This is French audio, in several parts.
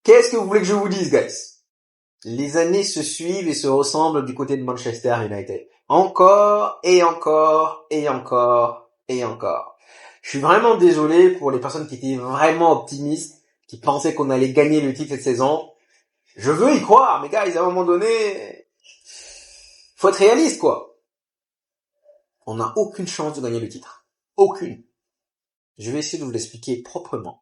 Qu'est-ce que vous voulez que je vous dise, guys? Les années se suivent et se ressemblent du côté de Manchester United. Encore et encore et encore et encore. Je suis vraiment désolé pour les personnes qui étaient vraiment optimistes, qui pensaient qu'on allait gagner le titre cette saison. Je veux y croire, mais guys, à un moment donné, faut être réaliste, quoi. On n'a aucune chance de gagner le titre. Aucune. Je vais essayer de vous l'expliquer proprement.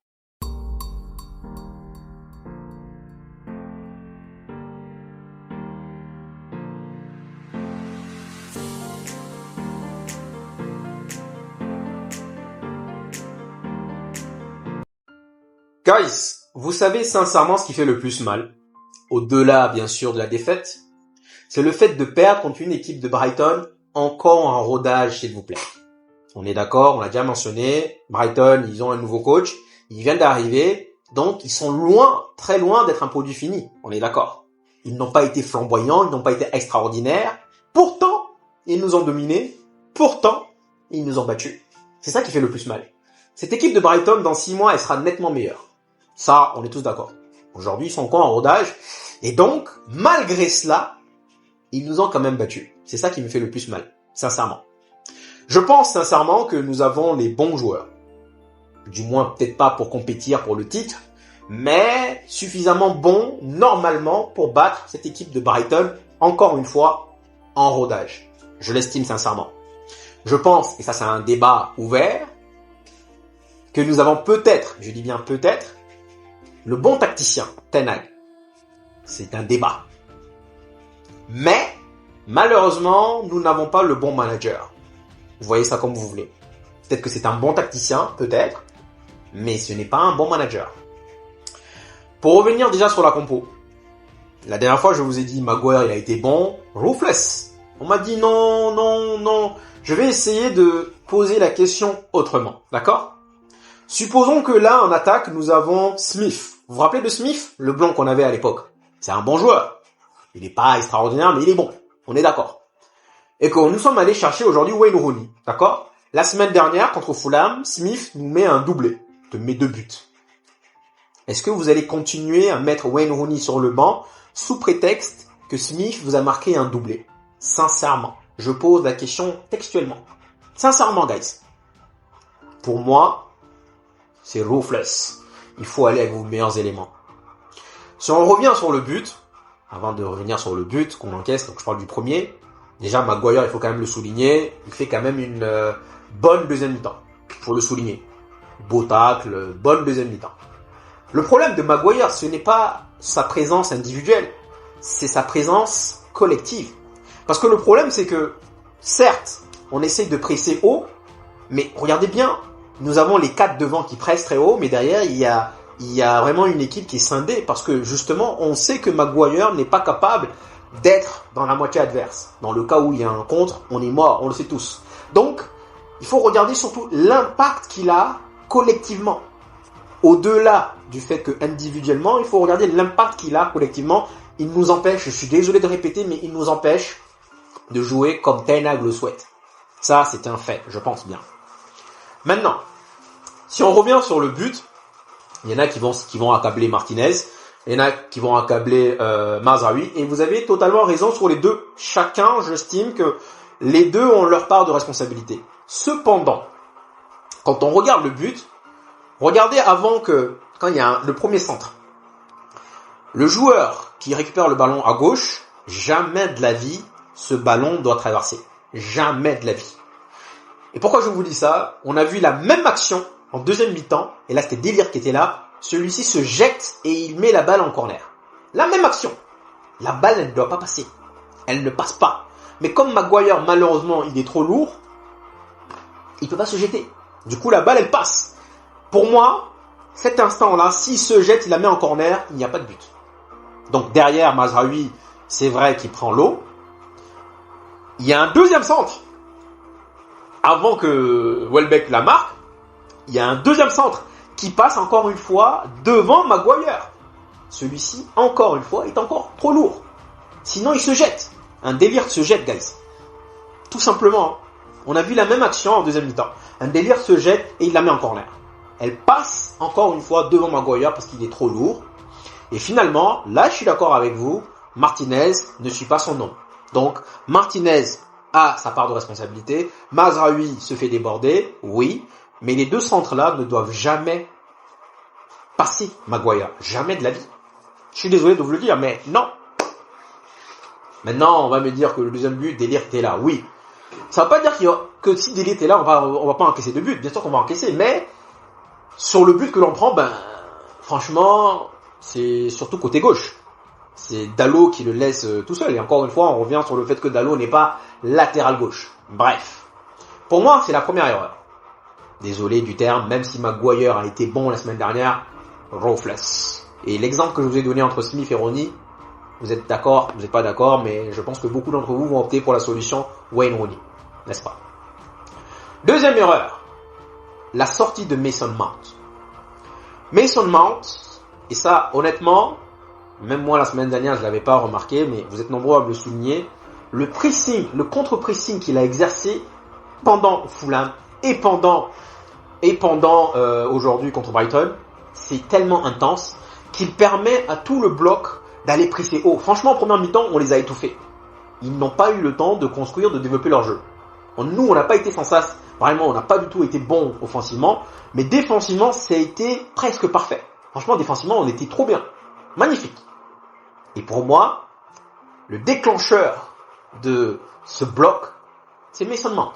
Guys, vous savez sincèrement ce qui fait le plus mal, au-delà bien sûr de la défaite, c'est le fait de perdre contre une équipe de Brighton encore en rodage, s'il vous plaît. On est d'accord, on l'a déjà mentionné, Brighton, ils ont un nouveau coach, ils viennent d'arriver, donc ils sont loin, très loin d'être un produit fini, on est d'accord. Ils n'ont pas été flamboyants, ils n'ont pas été extraordinaires, pourtant, ils nous ont dominés, pourtant, ils nous ont battus. C'est ça qui fait le plus mal. Cette équipe de Brighton, dans 6 mois, elle sera nettement meilleure. Ça, on est tous d'accord. Aujourd'hui, ils sont encore en rodage. Et donc, malgré cela, ils nous ont quand même battus. C'est ça qui me fait le plus mal, sincèrement. Je pense sincèrement que nous avons les bons joueurs. Du moins, peut-être pas pour compétir pour le titre, mais suffisamment bons, normalement, pour battre cette équipe de Brighton, encore une fois, en rodage. Je l'estime sincèrement. Je pense, et ça c'est un débat ouvert, que nous avons peut-être, je dis bien peut-être, le bon tacticien, Ten Hag. C'est un débat. Mais, malheureusement, nous n'avons pas le bon manager. Vous voyez ça comme vous voulez. Peut-être que c'est un bon tacticien, peut-être, mais ce n'est pas un bon manager. Pour revenir déjà sur la compo, la dernière fois je vous ai dit Maguire il a été bon, ruthless. On m'a dit non. Je vais essayer de poser la question autrement, d'accord? Supposons que là, en attaque, nous avons Smith. Vous vous rappelez de Smith? Le blond qu'on avait à l'époque. C'est un bon joueur. Il n'est pas extraordinaire, mais il est bon. On est d'accord. Et que nous sommes allés chercher aujourd'hui Wayne Rooney. D'accord? La semaine dernière, contre Fulham, Smith nous met un doublé. Te met 2 buts. Est-ce que vous allez continuer à mettre Wayne Rooney sur le banc sous prétexte que Smith vous a marqué un doublé? Sincèrement. Je pose la question textuellement. Sincèrement, guys. Pour moi, c'est ruthless. Il faut aller avec vos meilleurs éléments. Si on revient sur le but, avant de revenir sur le but qu'on encaisse, donc je parle du premier, déjà Maguire, il faut quand même le souligner, il fait quand même une bonne deuxième mi-temps. Il faut le souligner. Beau tacle, bonne deuxième mi-temps. Le problème de Maguire, ce n'est pas sa présence individuelle, c'est sa présence collective. Parce que le problème, c'est que, certes, on essaye de presser haut, mais regardez bien, nous avons les 4 devant qui pressent très haut, mais derrière, il y a vraiment une équipe qui est scindée, parce que justement, on sait que Maguire n'est pas capable d'être dans la moitié adverse. Dans le cas où il y a un contre, on est mort, on le sait tous. Donc, il faut regarder surtout l'impact qu'il a collectivement. Au-delà du fait que individuellement, il faut regarder l'impact qu'il a collectivement. Il nous empêche, je suis désolé de répéter, mais il nous empêche de jouer comme Ten Hag le souhaite. Ça, c'est un fait, je pense bien. Maintenant, si on revient sur le but, il y en a qui vont accabler Martinez, il y en a qui vont accabler Mazraoui, et vous avez totalement raison sur les deux. Chacun, j'estime que les deux ont leur part de responsabilité. Cependant, quand on regarde le but, regardez quand il y a le premier centre. Le joueur qui récupère le ballon à gauche, jamais de la vie, ce ballon doit traverser. Jamais de la vie. Et pourquoi je vous dis ça? On a vu la même action en deuxième mi-temps, et là c'était Delire qui était là. Celui-ci se jette et il met la balle en corner. La même action. La balle, elle ne doit pas passer. Elle ne passe pas. Mais comme Maguire, malheureusement, il est trop lourd, il ne peut pas se jeter. Du coup, la balle, elle passe. Pour moi, cet instant-là, s'il se jette, il la met en corner, il n'y a pas de but. Donc derrière, Mazraoui, c'est vrai qu'il prend l'eau. Il y a un deuxième centre. Avant que Welbeck la marque, il y a un deuxième centre qui passe encore une fois devant Maguire. Celui-ci, encore une fois, est encore trop lourd. Sinon, il se jette. Un délire se jette, guys. Tout simplement. On a vu la même action en deuxième mi-temps. Un délire se jette et il la met en corner. Elle passe encore une fois devant Maguire parce qu'il est trop lourd. Et finalement, là, je suis d'accord avec vous, Martinez ne suit pas son nom. Donc, Martinez a sa part de responsabilité. Mazraoui se fait déborder, oui. Mais les deux centres-là ne doivent jamais passer Maguire. Jamais de la vie. Je suis désolé de vous le dire, mais non. Maintenant, on va me dire que le deuxième but, Délire était là. Oui. Ça ne veut pas dire que si Délire était là, on va pas encaisser de but. Bien sûr qu'on va encaisser, mais sur le but que l'on prend, franchement, c'est surtout côté gauche. C'est Dalot qui le laisse tout seul. Et encore une fois, on revient sur le fait que Dalot n'est pas latéral gauche. Bref. Pour moi, c'est la première erreur. Désolé du terme, même si Maguire a été bon la semaine dernière, Ruthless. Et l'exemple que je vous ai donné entre Smith et Rooney, vous êtes d'accord, vous n'êtes pas d'accord, mais je pense que beaucoup d'entre vous vont opter pour la solution Wayne Rooney. N'est-ce pas? Deuxième erreur. La sortie de Mason Mount. Mason Mount, et ça, honnêtement, même moi la semaine dernière, je ne l'avais pas remarqué, mais vous êtes nombreux à me le souligner, le pressing, le contre-pressing qu'il a exercé pendant Fulham et pendant aujourd'hui contre Brighton, c'est tellement intense qu'il permet à tout le bloc d'aller presser haut. Franchement, en première mi-temps, on les a étouffés. Ils n'ont pas eu le temps de construire, de développer leur jeu. Nous, on n'a pas été sans ça. Vraiment, on n'a pas du tout été bon offensivement, mais défensivement, ça a été presque parfait. Franchement, défensivement, on était trop bien. Magnifique. Et pour moi, le déclencheur de ce bloc, c'est Mason Mount.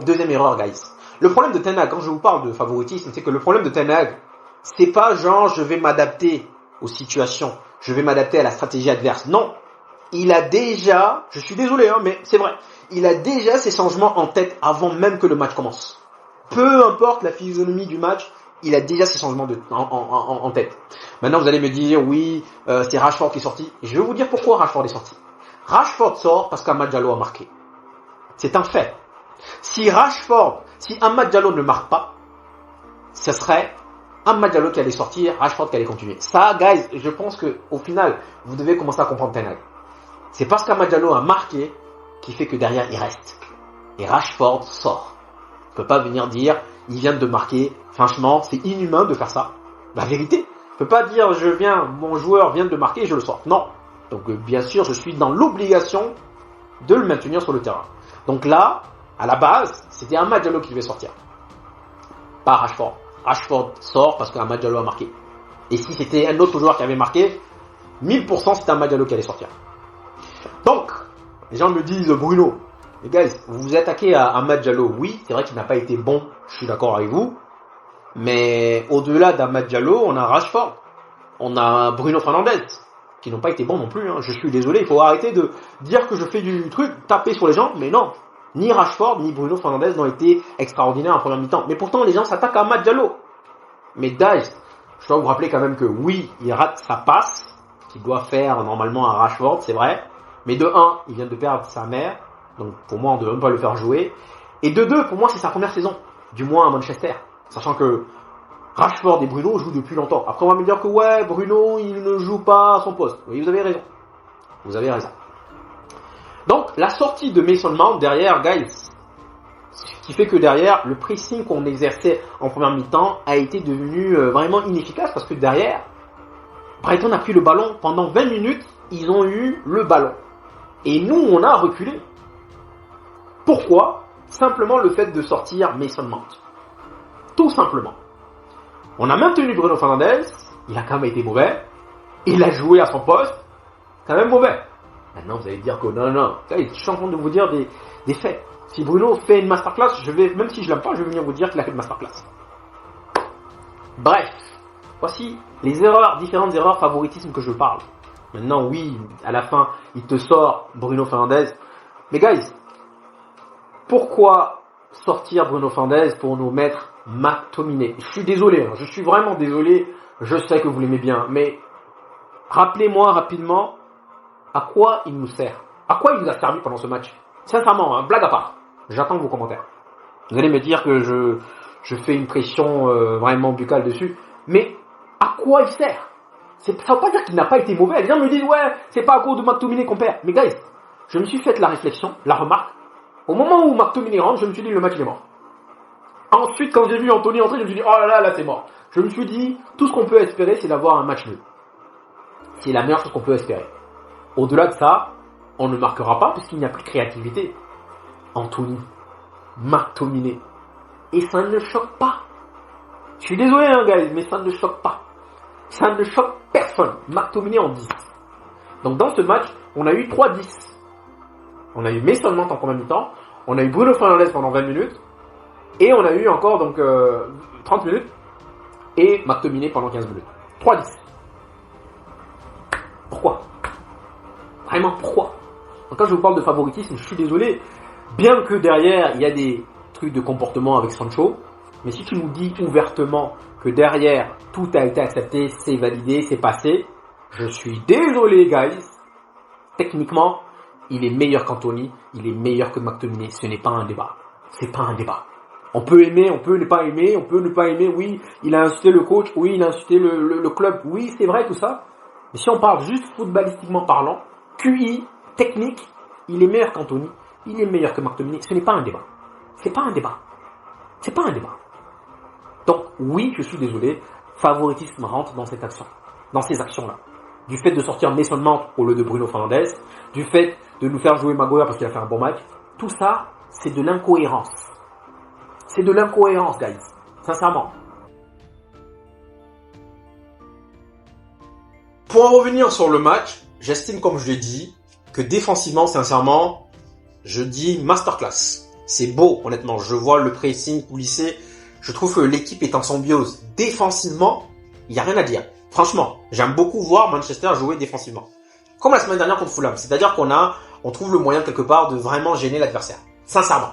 Deuxième erreur, guys. Le problème de Ten Hag, quand je vous parle de favoritisme, c'est que le problème de Ten Hag, c'est pas genre je vais m'adapter aux situations, je vais m'adapter à la stratégie adverse. Non. Il a déjà, je suis désolé, mais c'est vrai, il a déjà ses changements en tête avant même que le match commence. Peu importe la physionomie du match, il a déjà ses changements en tête. Maintenant, vous allez me dire, oui, c'est Rashford qui est sorti. Je vais vous dire pourquoi Rashford est sorti. Rashford sort parce qu'Amad Diallo a marqué. C'est un fait. Si Amad Diallo ne marque pas, ce serait Amad Diallo qui allait sortir, Rashford qui allait continuer. Ça, guys, je pense que au final, vous devez commencer à comprendre Ten Hag. C'est parce qu'Amad Diallo a marqué qui fait que derrière il reste. Et Rashford sort. On peut pas venir dire, il vient de marquer. Franchement, c'est inhumain de faire ça. La vérité. On peut pas dire, mon joueur vient de marquer et je le sors. Non. Donc, bien sûr, je suis dans l'obligation de le maintenir sur le terrain. Donc là, à la base, c'était Amad Diallo qui devait sortir. Pas Rashford. Rashford sort parce qu'Amad Diallo a marqué. Et si c'était un autre joueur qui avait marqué, 1000% c'était Amad Diallo qui allait sortir. Donc, les gens me disent, Bruno, les gars, vous vous attaquez à Amad Diallo. Oui, c'est vrai qu'il n'a pas été bon, je suis d'accord avec vous. Mais au-delà d'Amad Diallo, on a Rashford. On a Bruno Fernandes, qui n'ont pas été bons non plus. Je suis désolé, il faut arrêter de dire que je fais du truc, taper sur les gens, mais non. Ni Rashford, ni Bruno Fernandes n'ont été extraordinaires en première mi-temps. Mais pourtant, les gens s'attaquent à Amad Diallo. Mais guys, je dois vous rappeler quand même que oui, il rate sa passe, qu'il doit faire normalement à Rashford, c'est vrai. Mais de 1, il vient de perdre sa mère. Donc pour moi, on ne devrait même pas le faire jouer. Et de 2, pour moi, c'est sa première saison. Du moins à Manchester. Sachant que Rashford et Bruno jouent depuis longtemps. Après, on va me dire que ouais, Bruno, il ne joue pas à son poste. Oui, vous avez raison. Vous avez raison. Donc, la sortie de Mason Mount derrière, guys, ce qui fait que derrière, le pressing qu'on exerçait en première mi-temps a été devenu vraiment inefficace parce que derrière, Brighton a pris le ballon. Pendant 20 minutes, ils ont eu le ballon. Et nous, on a reculé. Pourquoi? Simplement le fait de sortir Mason Mount. Tout simplement. On a maintenu Bruno Fernandes, il a quand même été mauvais. Il a joué à son poste, quand même mauvais. Maintenant, vous allez dire que non. Je suis en train de vous dire des faits. Si Bruno fait une masterclass, même si je l'aime pas, je vais venir vous dire qu'il a fait une masterclass. Bref, voici les différentes erreurs favoritisme que je parle. Maintenant, oui, à la fin, il te sort Bruno Fernandes. Mais guys, pourquoi sortir Bruno Fernandes pour nous mettre McTominay? Je suis désolé, je suis vraiment désolé. Je sais que vous l'aimez bien, mais rappelez-moi rapidement à quoi il nous sert. À quoi il nous a servi pendant ce match? Sincèrement, blague à part. J'attends vos commentaires. Vous allez me dire que je fais une pression vraiment buccale dessus, mais à quoi il sert? Ça ne veut pas dire qu'il n'a pas été mauvais. Les gens me disent ouais, c'est pas à cause de McTominay qu'on perd. Mais guys, je me suis fait la réflexion, la remarque. Au moment où McTominay rentre, je me suis dit le match il est mort. Ensuite, quand j'ai vu Anthony entrer, je me suis dit, oh là, c'est mort. Je me suis dit, tout ce qu'on peut espérer, c'est d'avoir un match nul. C'est la meilleure chose qu'on peut espérer. Au-delà de ça, on ne marquera pas puisqu'il n'y a plus de créativité. Anthony, McTominay. Et ça ne choque pas. Je suis désolé, guys, mais ça ne choque pas. Ça ne choque personne. McTominay en 10. Donc dans ce match, on a eu 3-10. On a eu Mason Mount en première mi-temps. On a eu Bruno Fernandes pendant 20 minutes. Et on a eu encore 30 minutes. Et McTominay pendant 15 minutes. 3-10. Pourquoi? Vraiment, pourquoi? Donc, quand je vous parle de favoritisme, je suis désolé. Bien que derrière, il y a des trucs de comportement avec Sancho. Mais si tu nous dis ouvertement que derrière, tout a été accepté, c'est validé, c'est passé. Je suis désolé, guys. Techniquement, il est meilleur qu'Anthony. Il est meilleur que McTominay. Ce n'est pas un débat. C'est pas un débat. On peut aimer, on peut ne pas aimer, on peut ne pas aimer. Oui, il a insulté le coach. Oui, il a insulté le club. Oui, c'est vrai tout ça. Mais si on parle juste footballistiquement parlant, QI, technique, il est meilleur qu'Anthony. Il est meilleur que McTominay. Ce n'est pas un débat. C'est pas un débat. C'est pas un débat. Donc oui, je suis désolé. Favoritisme rentre dans cette action, dans ces actions-là. Du fait de sortir Mason Mount au lieu de Bruno Fernandes, du fait de nous faire jouer Maguire parce qu'il a fait un bon match, tout ça, c'est de l'incohérence. C'est de l'incohérence, guys. Sincèrement. Pour en revenir sur le match, j'estime, comme je l'ai dit, que défensivement, sincèrement, je dis masterclass. C'est beau, honnêtement. Je vois le pressing coulisser. Je trouve que l'équipe est en symbiose. Défensivement, il n'y a rien à dire. Franchement, j'aime beaucoup voir Manchester jouer défensivement. Comme la semaine dernière contre Fulham. C'est-à-dire on trouve le moyen quelque part de vraiment gêner l'adversaire. Sincèrement.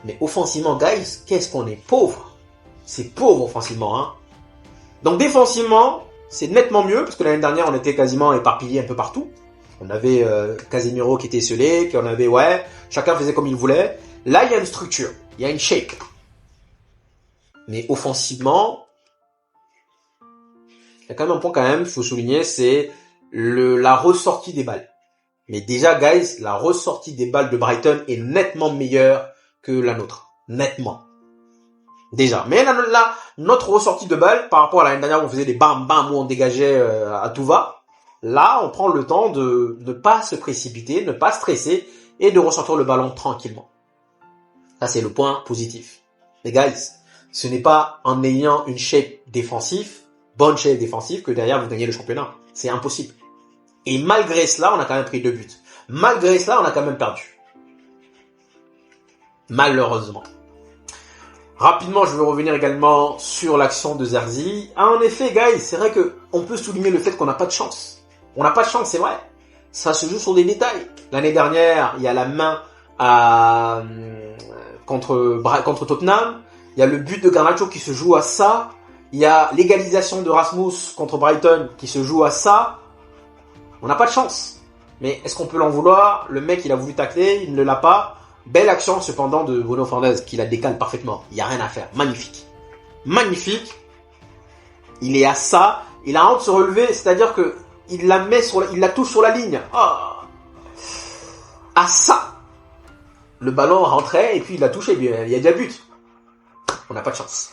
Mais offensivement, guys, qu'est-ce qu'on est pauvre. C'est pauvre offensivement, hein. Donc défensivement, c'est nettement mieux, parce que l'année dernière, on était quasiment éparpillés un peu partout. On avait Casemiro qui était scellé, puis on avait, chacun faisait comme il voulait. Là, il y a une structure, il y a une shape. Mais offensivement, il y a quand même un point il faut souligner, c'est la ressortie des balles. Mais déjà, guys, la ressortie des balles de Brighton est nettement meilleure que la nôtre. Nettement. Déjà. Mais notre ressortie de balles, par rapport à l'année dernière où on faisait des bam-bam, où on dégageait à tout va, là, on prend le temps de ne pas se précipiter, ne pas stresser et de ressortir le ballon tranquillement. Ça, c'est le point positif. Mais guys, ce n'est pas en ayant une bonne shape défensive, que derrière vous gagnez le championnat. C'est impossible. Et malgré cela, on a quand même pris 2 buts. Malgré cela, on a quand même perdu. Malheureusement. Rapidement, je veux revenir également sur l'action de Zerzi. En effet, guys, c'est vrai que on peut souligner le fait qu'on n'a pas de chance. On n'a pas de chance, c'est vrai. Ça se joue sur des détails. L'année dernière, il y a la main contre Tottenham. Il y a le but de Garnacho qui se joue à ça. Il y a l'égalisation de Rasmus contre Brighton qui se joue à ça. On n'a pas de chance. Mais est-ce qu'on peut l'en vouloir? Le mec, il a voulu tacler, il ne l'a pas. Belle action cependant de Bruno Fernandes qui la décale parfaitement. Il n'y a rien à faire. Magnifique. Magnifique. Il est à ça. Il a honte de se relever, c'est-à-dire que il la touche sur la ligne. Oh. À ça. Le ballon rentrait et puis il l'a touché. Il y a déjà but. On n'a pas de chance.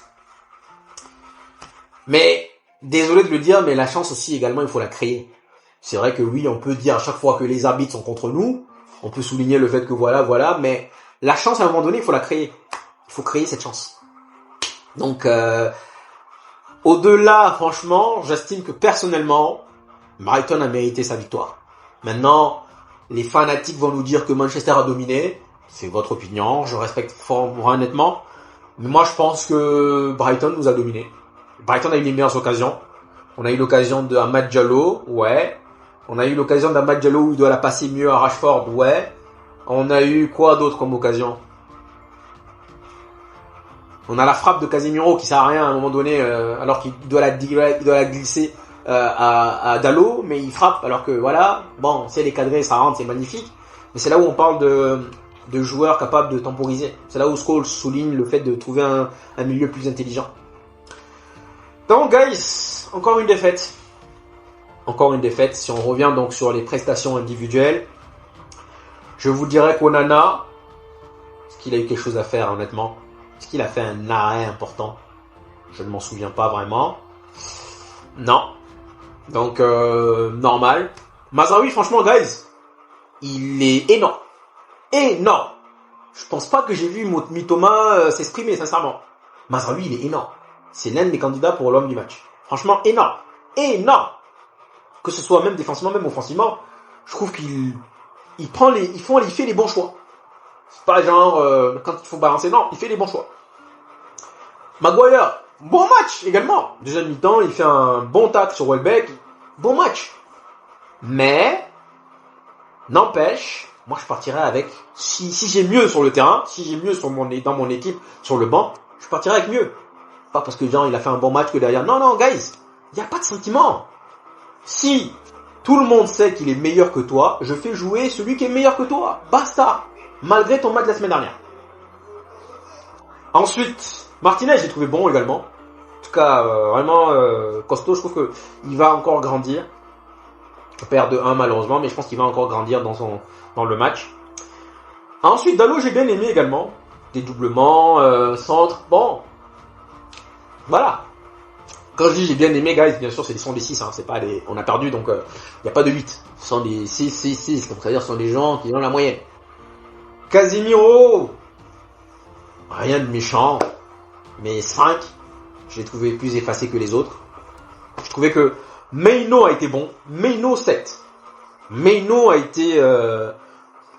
Mais, désolé de le dire, mais la chance aussi également, il faut la créer. C'est vrai que oui, on peut dire à chaque fois que les arbitres sont contre nous, on peut souligner le fait que voilà, mais la chance à un moment donné, il faut la créer. Il faut créer cette chance. Donc, au-delà, franchement, j'estime que personnellement, Brighton a mérité sa victoire. Maintenant, les fanatiques vont nous dire que Manchester a dominé. C'est votre opinion, je respecte fort honnêtement. Mais moi, je pense que Brighton nous a dominé. Brighton a eu les meilleures occasions. On a eu l'occasion d'un Amad Diallo, ouais. On a eu l'occasion d'Amad Diallo où il doit la passer mieux à Rashford, ouais. On a eu quoi d'autre comme occasion? On a la frappe de Casemiro qui sert à rien à un moment donné, alors qu'il doit la glisser à Dalot, mais il frappe alors que voilà. Bon, si elle est cadrée, ça rentre, c'est magnifique. Mais c'est là où on parle de joueurs capables de temporiser. C'est là où Scholes souligne le fait de trouver un milieu plus intelligent. Donc, guys, encore une défaite. Encore une défaite. Si on revient donc sur les prestations individuelles, je vous dirais qu'Onana, parce qu'il a eu quelque chose à faire, honnêtement. Est-ce qu'il a fait un arrêt important? Je ne m'en souviens pas vraiment. Non. Donc, normal. Mazraoui, franchement, guys, il est énorme. Énorme. Je pense pas que j'ai vu Mitoma s'exprimer, sincèrement. Mazraoui, il est énorme. C'est l'un des candidats pour l'homme du match. Franchement, énorme. Énorme. Que ce soit même défensivement, même offensivement, je trouve qu'il fait les bons choix. C'est pas genre, quand il faut balancer, non, il fait les bons choix. Maguire, bon match également. Deuxième mi-temps, il fait un bon tacle sur Welbeck. Bon match. Mais, n'empêche, moi je partirais avec, si j'ai mieux sur le terrain, si j'ai mieux dans mon équipe, sur le banc, je partirais avec mieux. Pas parce que genre il a fait un bon match que derrière. Non, guys, il n'y a pas de sentiment. Si tout le monde sait qu'il est meilleur que toi, je fais jouer celui qui est meilleur que toi. Basta. Malgré ton match de la semaine dernière. Ensuite, Martinez, j'ai trouvé bon également. En tout cas, vraiment costaud. Je trouve que il va encore grandir. On perd de 1 malheureusement, mais je pense qu'il va encore grandir dans le match. Ensuite, Dalot, j'ai bien aimé également. Dédoublement, centre. Bon, voilà. Quand je dis j'ai bien aimé, guys, bien sûr, ce sont des 6. Hein, c'est pas des... On a perdu, donc il n'y a pas de 8. Ce sont des 6. Donc, c'est-à-dire ce sont des gens qui ont la moyenne. Casemiro, rien de méchant, mais 5, je l'ai trouvé plus effacé que les autres. Je trouvais que Maino a été bon, Maino 7. Maino a été...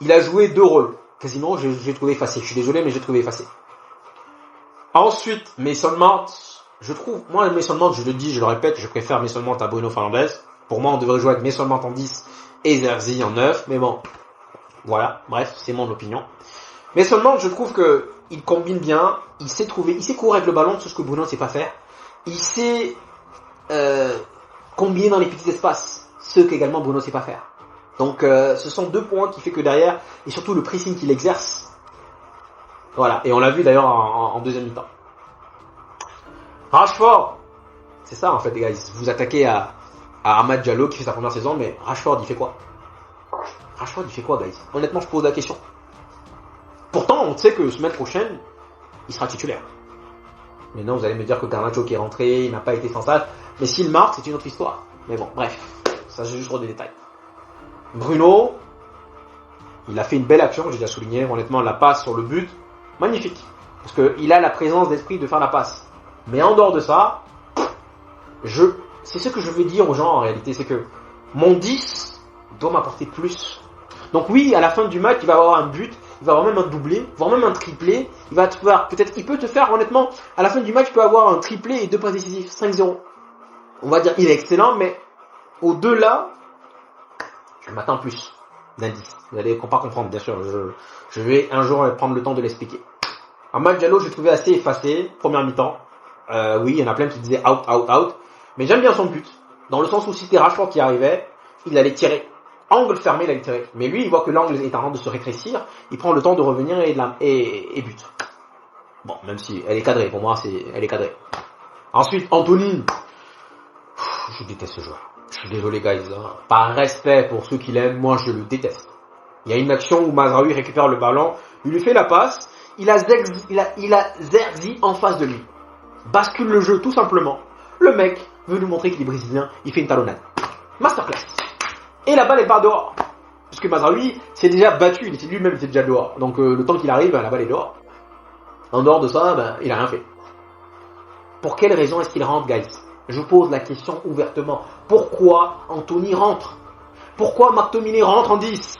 il a joué 2 rôles. Casemiro, je l'ai trouvé effacé. Je suis désolé, mais je l'ai trouvé effacé. Ensuite, Mason Mount, je trouve... Moi, Mason Mount, je le dis, je le répète, je préfère Mason Mount à Bruno Fernandes. Pour moi, on devrait jouer avec Mason Mount en 10 et Zerzi en 9, mais bon... Voilà, bref, c'est mon opinion. Mais seulement, je trouve que il combine bien, il sait courir avec le ballon, tout ce que Bruno ne sait pas faire. Il sait combiner dans les petits espaces, ce qu'également Bruno ne sait pas faire. Donc, ce sont 2 points qui fait que derrière, et surtout le pressing qu'il exerce. Voilà, et on l'a vu d'ailleurs en deuxième mi-temps. Rashford, c'est ça en fait, les gars. Vous attaquez à Amad Diallo qui fait sa première saison, mais Rashford, il fait quoi? Rashford, il fait quoi, guys? Honnêtement, je pose la question. Pourtant, on sait que semaine prochaine, il sera titulaire. Maintenant, vous allez me dire que Garnacho qui est rentré, il n'a pas été sans ça. Mais s'il marque, c'est une autre histoire. Mais bon, bref. Ça, c'est juste trop des détails. Bruno, il a fait une belle action, j'ai déjà souligné. Honnêtement, la passe sur le but, magnifique. Parce qu'il a la présence d'esprit de faire la passe. Mais en dehors de ça, c'est ce que je veux dire aux gens en réalité. C'est que mon 10 doit m'apporter plus. Donc oui, à la fin du match, il va avoir un but, il va avoir même un doublé, voire même un triplé. Il peut te faire, honnêtement, à la fin du match, il peut avoir un triplé et 2 passes décisives, 5-0. On va dire, il est excellent, mais au-delà, je m'attends plus d'un 10. Vous allez pas comprendre, bien sûr. Je vais un jour prendre le temps de l'expliquer. Amad Diallo, je l'ai trouvé assez effacé, première mi-temps. Oui, il y en a plein qui disaient out. Mais j'aime bien son but. Dans le sens où si c'était Rashford qui arrivait, il allait tirer. Angle fermé, il allait tirer. Mais lui, il voit que l'angle est en train de se rétrécir. Il prend le temps de revenir et but. Bon, même si elle est cadrée. Pour moi, elle est cadrée. Ensuite, Anthony. Je déteste ce joueur. Je suis désolé, guys. Hein. Par respect pour ceux qui l'aiment, moi, je le déteste. Il y a une action où Mazraoui récupère le ballon. Il lui fait la passe. Il a Zerzi en face de lui. Bascule le jeu, tout simplement. Le mec veut nous montrer qu'il est brésilien. Il fait une talonnade. Masterclass. Et la balle est pas dehors. Puisque Mazraoui s'est déjà battu. Lui-même était déjà dehors. Donc le temps qu'il arrive, la balle est dehors. En dehors de ça, il a rien fait. Pour quelle raison est-ce qu'il rentre, guys? Je pose la question ouvertement. Pourquoi Anthony rentre? Pourquoi McTominay rentre en 10?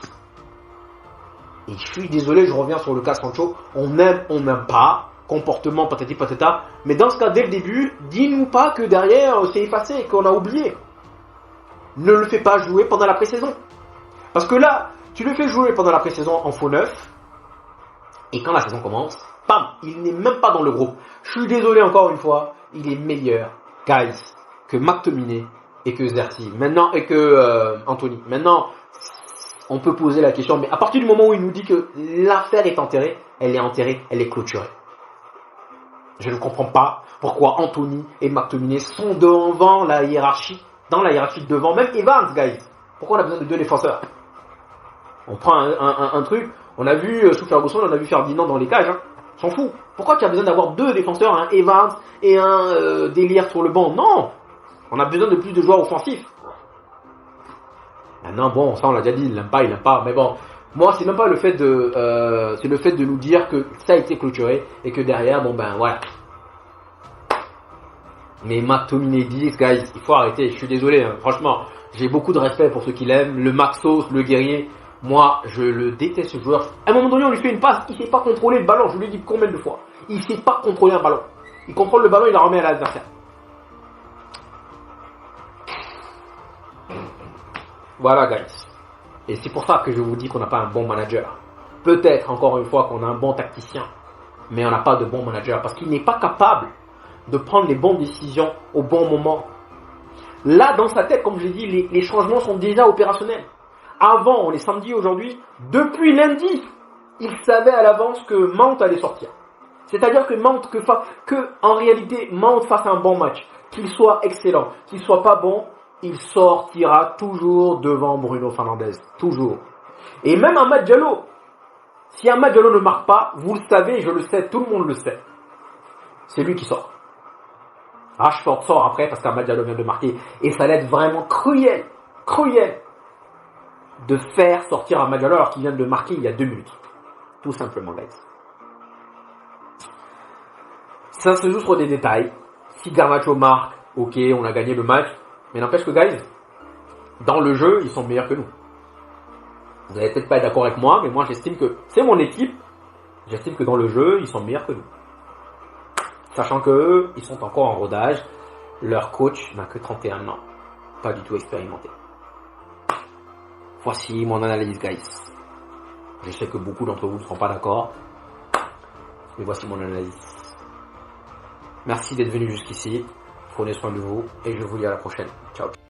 Et je suis désolé, je reviens sur le cas Sancho. On aime, on n'aime pas. Comportement patati patata. Mais dans ce cas, dès le début, dis-nous pas que derrière, c'est effacé et qu'on a oublié. Ne le fais pas jouer pendant la pré-saison. Parce que là, tu le fais jouer pendant la pré-saison en faux neuf. Et quand la saison commence, bam, il n'est même pas dans le groupe. Je suis désolé encore une fois, il est meilleur, guys, que McTominay et que Zerzi. Maintenant, et que Anthony. Maintenant, on peut poser la question, mais à partir du moment où il nous dit que l'affaire est enterrée, elle est clôturée. Je ne comprends pas pourquoi Anthony et McTominay sont devant la hiérarchie, dans la hiérarchie de devant, même Evans, guys. Pourquoi on a besoin de 2 défenseurs? On prend un truc, on a vu sous Ferguson, on a vu Ferdinand dans les cages, hein. S'en fout. Pourquoi tu as besoin d'avoir 2 défenseurs, un Evans et un Délire sur le banc? Non, on a besoin de plus de joueurs offensifs. Maintenant, bon, ça on l'a déjà dit, il l'aime pas, mais bon, moi c'est même pas le fait de, c'est le fait de nous dire que ça a été clôturé et que derrière, bon ben voilà. Mais McTominay 10, guys, il faut arrêter, je suis désolé, hein, franchement, j'ai beaucoup de respect pour ceux qui l'aiment, le Maxos, le guerrier, moi je le déteste ce joueur. À un moment donné on lui fait une passe, il sait pas contrôler le ballon, je lui ai dit combien de fois, il sait pas contrôler un ballon, il contrôle le ballon, il la remet à l'adversaire. Voilà guys. Et c'est pour ça que je vous dis qu'on n'a pas un bon manager. Peut-être encore une fois qu'on a un bon tacticien, mais on n'a pas de bon manager parce qu'il n'est pas capable de prendre les bonnes décisions au bon moment. Là, dans sa tête, comme je l'ai dit, les changements sont déjà opérationnels. Avant, on est samedi aujourd'hui, depuis lundi, il savait à l'avance que Mount allait sortir. C'est-à-dire que Mount, en réalité, Mount fasse un bon match, qu'il soit excellent, qu'il soit pas bon, il sortira toujours devant Bruno Fernandes. Toujours. Et même Amad Diallo. Si Amad Diallo ne marque pas, vous le savez, je le sais, tout le monde le sait. C'est lui qui sort. Rashford sort après parce qu'Amad Diallo vient de marquer. Et ça l'aide vraiment cruel de faire sortir Amad Diallo alors qu'il vient de marquer il y a 2 minutes. Tout simplement, guys. Ça se joue sur des détails. Si Garnacho marque, ok, on a gagné le match. Mais n'empêche que, guys, dans le jeu, ils sont meilleurs que nous. Vous n'allez peut-être pas être d'accord avec moi, mais moi j'estime que c'est mon équipe. J'estime que dans le jeu, ils sont meilleurs que nous. Sachant que ils sont encore en rodage. Leur coach n'a que 31 ans. Pas du tout expérimenté. Voici mon analyse, guys. Je sais que beaucoup d'entre vous ne seront pas d'accord. Mais voici mon analyse. Merci d'être venu jusqu'ici. Prenez soin de vous et je vous dis à la prochaine. Ciao.